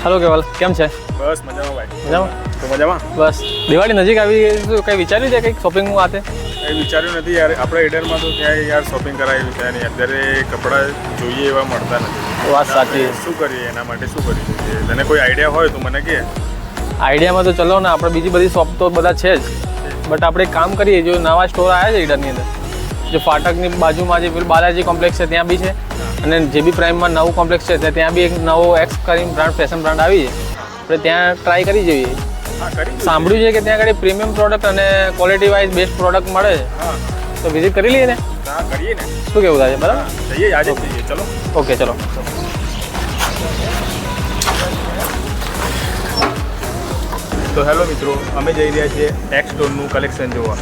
Hello કેવલ, કેમ છે? બસ મજામાં ભાઈ. મજામાં? તો મજામાં. બસ દિવાળી નજીક આવી ગઈ, કંઈ વિચાર્યું છે કંઈક શોપિંગનું આતે? કંઈ વિચાર્યું નથી યાર. આપણે ઈડરમાં તો ક્યાંય યાર શોપિંગ કરાવી છે નહીં. અત્યારે કપડાં જોઈએ એવા મળતા નથી. વાત સાચી. શું કરીએ એના માટે? શું કરી શકીએ? તને કોઈ આઈડિયા હોય તો મને કહે. આઈડિયામાં તો ચલો ને, આપણે બીજી બધી શોપ તો બધા છે જ, બટ આપણે એક કામ કરીએ. જો નવા સ્ટોર આવ્યા છે ઈડરની અંદર, જે ફાટકની બાજુમાં જે પેલું બાલાજી કોમ્પ્લેક્સ છે ત્યાં બી છે, અને જે બી પ્રાઇમમાં નવું કોમ્પ્લેક્સ છે ત્યાં બી એક નવો એક્સ કરીને બ્રાન્ડ, ફેશન બ્રાન્ડ આવી છે. આપણે ત્યાં ટ્રાય કરી જોઈએ. સાંભળ્યું છે કે ત્યાં આગળ પ્રીમિયમ પ્રોડક્ટ અને ક્વોલિટી વાઇઝ બેસ્ટ પ્રોડક્ટ મળે છે. તો વિઝિટ કરી લઈએ ને? હા કરીએ ને. શું કેવું થાય છે? બરાબર, જઈએ આજે જ જઈએ. ચલો. ઓકે ચલો. તો હેલો મિત્રો, અમે જઈ રહ્યા છીએ એક્સ સ્ટોરનું કલેક્શન જોવા.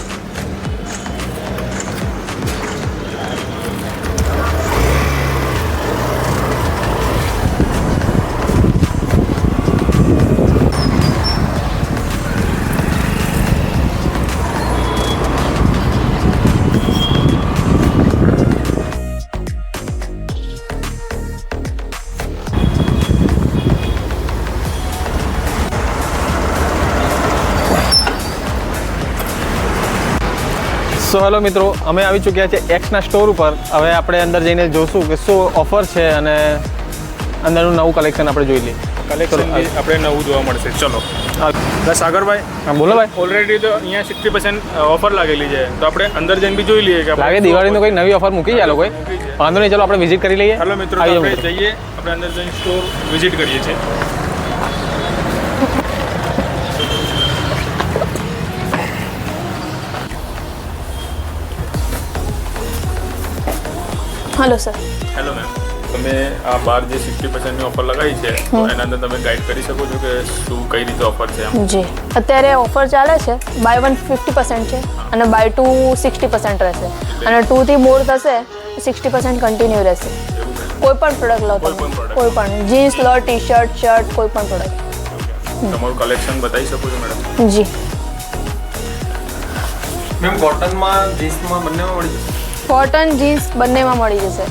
સો હેલો મિત્રો, અમે આવી ચૂક્યા છે એક્સના સ્ટોર ઉપર. હવે આપણે અંદર જઈને જોશું કે શું ઓફર છે અને અંદરનું નવું કલેક્શન આપણે જોઈ લઈએ. કલેક્શન આપણે નવું જોવા મળશે. ચલો. બસ સાગરભાઈ. હા બોલો ભાઈ. ઓલરેડી તો અહીંયા 60% ઓફર લાગેલી છે, તો આપણે અંદર જઈને બી જોઈ લઈએ કે લાગે દિવાળીનો કોઈ નવી ઓફર મૂકી ચાલો કોઈ વાંધો નહીં. ચલો આપણે વિઝિટ કરી લઈએ. હેલો મિત્રો, આપણે જઈએ, આપણે અંદર જઈને સ્ટોર વિઝિટ કરીએ છીએ. Hello sir. હેલો મેમ, તમે આ બાર જે 60%ની ઓફર લગાવી છે, તો એના અંદર તમે ગાઈડ કરી શકો છો કે શું કઈ રીતે ઓફર છે? જી, અત્યારે ઓફર ચાલે છે. બાય 1 50% છે અને બાય 2 60% રહેશે, અને 2 થી મોર થશે 60% કન્ટિન્યુ રહેશે. કોઈ પણ પ્રોડક્ટ લો તમે, કોઈ પણ જીન્સ લો, ટી શર્ટ, શર્ટ, કોઈ પણ પ્રોડક્ટ. તમારું કલેક્શન બતાવી શકો છો મેડમ? જી મેમ, કોટનમાં જીન્સમાં બંનેમાં મળી જશે? કોટન જીન્સ બંનેમાં મળી જશે.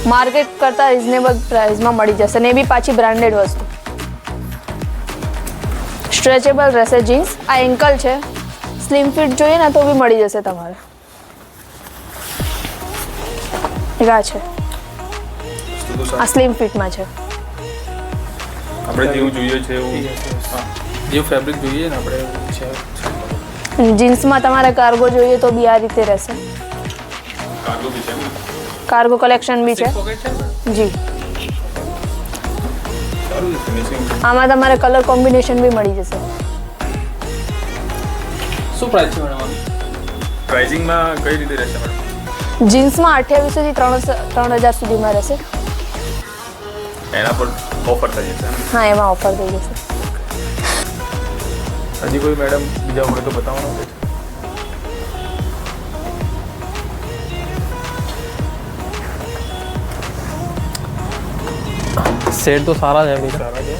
માર્કેટ કરતાં રિઝનેબલ પ્રાઇસમાં મળી જશે, ને એ બી પાછી બ્રાન્ડેડ વસ્તુ. સ્ટ્રેચેબલ રહેશે જીન્સ. આ એન્કલ છે, સ્લિમ ફિટ જોઈએ ને તો બી મળી જશે તમારે. આ છે, આ સ્લિમ ફિટમાં છે. આપણે જેવું જોઈએ છે એવું જેવું ફેબ્રિક જોઈએ ને આપણે છે. જીન્સમાં તમારે કાર્ગો જોઈએ તો બી આ રીતે રહેશે. કાર્ગો બી છે ને? કાર્ગો કલેક્શન બી છે. જી, સારું છે ફિનિશિંગ. આમાં તમારે કલર કોમ્બિનેશન બી મળી જશે. શું પ્રાઇસ છે મેડમ? પ્રાઇસિંગમાં કઈ રીતે રહેશે મેડમ? જીન્સમાં 2800 થી 3000 સુધીમાં રહેશે. એના પર ઓફર થઈ જશે? હા, એમાં ઓફર થઈ જશે. હજી કોઈ મેડમ બીજા હોય તો બતાવવાનું છે? સેટ તો સારા છે ભાઈ, સારા છે.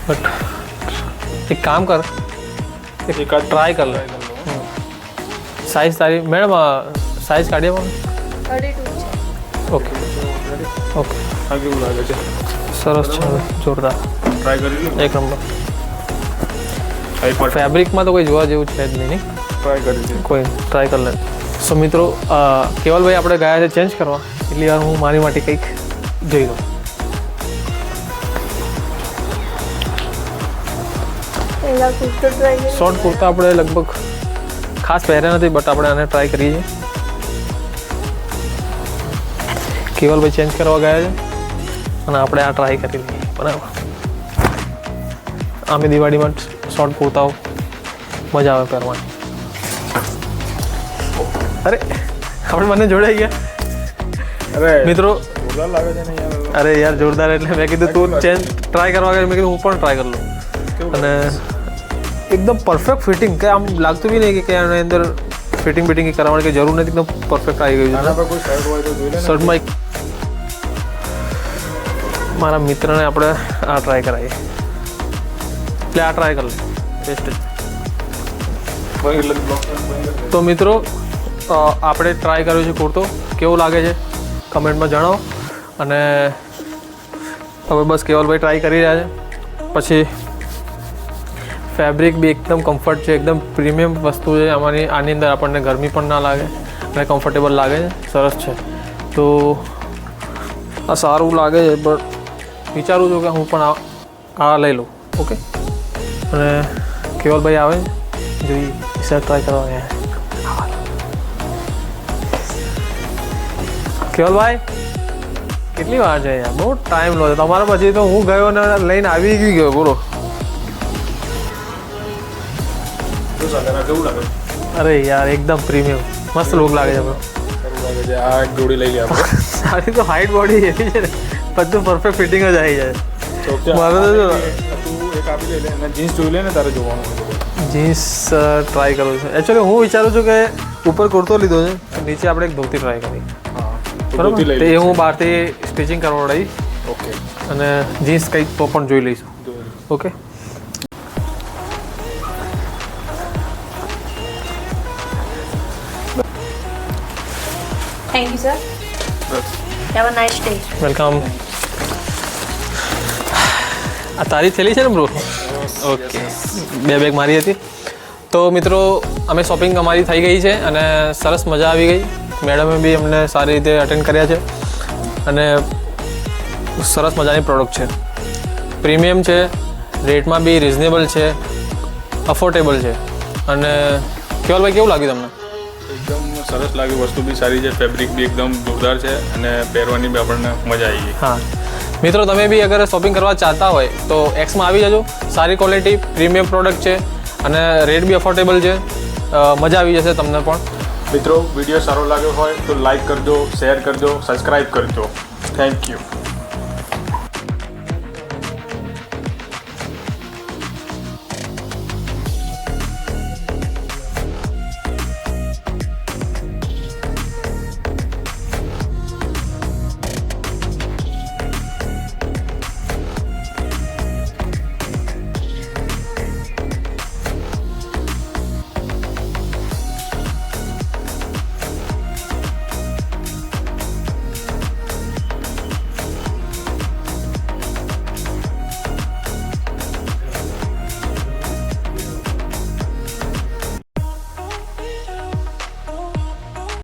બટ એક કામ કર, એક ટ્રાય કર લે. સાઈઝ તારી મેડમ, સાઈઝ કાઢી આપો. 32 છે. ઓકે ઓકે, હા, કેવું લાગે છે? સરસ છે, જોરદાર, ટ્રાય કરી લો. એક નંબર. એકવાર ફેબ્રિકમાં તો કોઈ જોવા જેવું છે જ નહીં. ટ્રાય કરી છે. કોઈ ટ્રાય કરી લે. સો મિત્રો, કેવલભાઈ આપણે ગયા છે ચેન્જ કરવા, એટલી વાર હું મારી માટે કંઈક જોઈ લઉં. શોર્ટ કુર્તા આપણે લગભગ ખાસ પહેર્યા નથી, બટ આપણે આને ટ્રાય કરીએ છીએ. કેવલભાઈ ચેન્જ કરવા ગયા છે અને આપણે આ ટ્રાય કરી લઈએ. બરાબર, આમે દિવાળીમાં શોર્ટ કુર્તાઓ મજા આવે પહેરવાની. અરે આપણે બંને જોડાઈ ગયા. અરે મિત્રો, જોરદાર લાગે છે ને યાર. અરે યાર જોરદાર, એટલે મેં કીધું તું ચેન્જ ટ્રાય કરવા ગયા, મેં કીધું હું પણ ટ્રાય કરી લઉં. અને એકદમ પરફેક્ટ ફિટિંગ, કે આમ લાગતું બી નહીં કે આની અંદર ફિટિંગ બિટિંગ કરવાની કે જરૂર નથી. એકદમ પરફેક્ટ આવી ગયું આના પર કોઈ શર્ટ હોય તો જોઈ લે ને. શર્ટમાં એક મારા મિત્રને આપણે આ ટ્રાય કરાવીએ, એટલે આ ટ્રાય કરી લે, બેસ્ટ જ. તો મિત્રો, આપણે ટ્રાય કર્યો છે કુર્તો, કેવો લાગે છે કમેન્ટમાં જણાવો. અને હવે બસ કેવલભાઈ ટ્રાય કરી રહ્યા છે, પછી ફેબ્રિક બી એકદમ કમ્ફર્ટ છે, એકદમ પ્રીમિયમ વસ્તુ છે. આની અંદર આપણને ગરમી પણ ના લાગે અને કમ્ફર્ટેબલ લાગે છે, સરસ છે. તો આ સારું લાગે છે, બટ વિચારું છું કે હું પણ આ લઈ લઉં. ઓકે, અને કેવલભાઈ આવે જોઈએ શર્ટ ટ્રાય કરવા. કેવલભાઈ કેટલી વાર છે યાર, બહુ ટાઈમ લો છે તમારા. પછી તો હું ગયો ને લઈને આવી ગયો બોલો. કેવું લાગે? અરે યાર એકદમ પ્રીમિયમ મસ્ત લુક લાગે છે બ્રો. આ એક જોડી લઈ ગયા આપણે. સારી તો હાઈટ બોડી એવી છે ને, બધું પરફેક્ટ ફિટિંગ જ આવી જાય. મારે તો જો તું એક આપી લે અને જીન્સ જોઈ લે ને તારે જોવાનું. જીન્સ ટ્રાય કરું છું. એકચ્યુઅલી હું વિચારું છું કે ઉપર કુર્તો લીધો છે, નીચે આપણે એક ધોતી ટ્રાય કરી. બરાબર, તો એ હું બહારથી સ્ટિચિંગ કરવડાવી. ઓકે. અને જીન્સ કંઈક તો પણ જોઈ લઈશું. Okay. Thank you sir. Have a nice day. Welcome. આ તારી થેલી છે ને બ્રો? ઓકે, બે બેગ મારી હતી. તો મિત્રો અમે શોપિંગ અમારી થઈ ગઈ છે અને સરસ મજા આવી ગઈ. મેડમે બી અમને સારી રીતે અટેન્ડ કર્યા છે અને સરસ મજાની પ્રોડક્ટ છે, પ્રીમિયમ છે, રેટમાં બી રિઝનેબલ છે, અફોર્ડેબલ છે. અને કેવલભાઈ કેવું લાગ્યું તમને? એકદમ સરસ લાગ્યું, વસ્તુ બી સારી છે, ફેબ્રિક બી એકદમ જોરદાર છે અને પહેરવાની બી આપણને મજા આવી ગઈ. હા મિત્રો, તમે બી અગર શોપિંગ કરવા ચાહતા હોય તો એક્સમાં આવી જજો. સારી ક્વોલિટી, પ્રીમિયમ પ્રોડક્ટ છે અને રેટ બી અફોર્ડેબલ છે. મજા આવી જશે તમને પણ. મિત્રો વિડીયો સારો લાગ્યો હોય તો લાઈક કરજો, શેર કરજો, સબસ્ક્રાઈબ કરજો. Thank you.